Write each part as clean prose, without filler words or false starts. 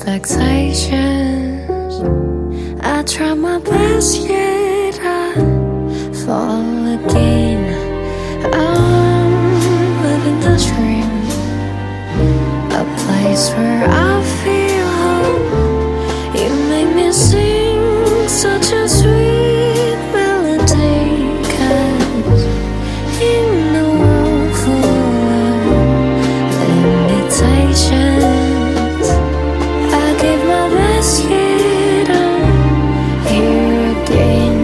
expectations. I try my best yet I fall again. I'm living the dream, a place where I feel home. You make me sing such a sweet melody, 'cause in the world full of limitations, I give my best yet I'm here again.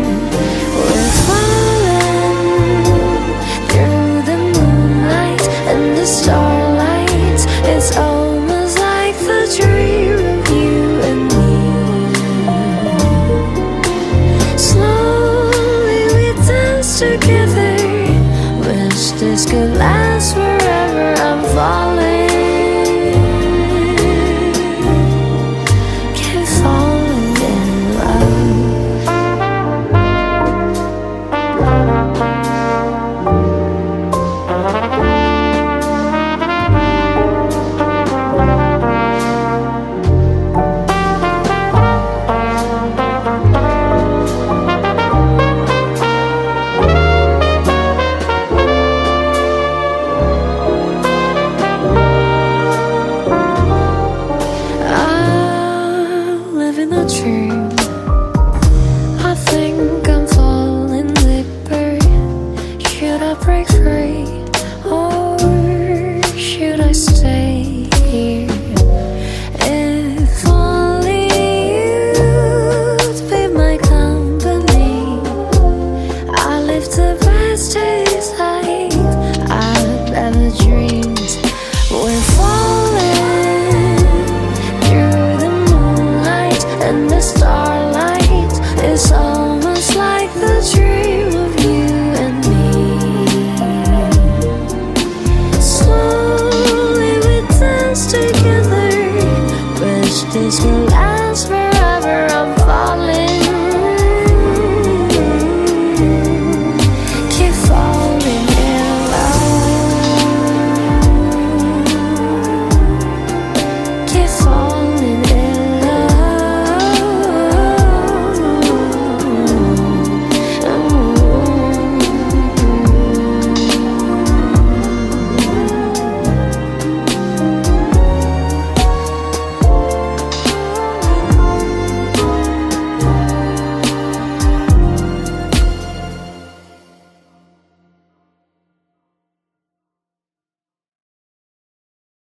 We're falling through the moonlight and the starlight. It's almost like the dream of you and me. Slowly we dance together. Wish this could last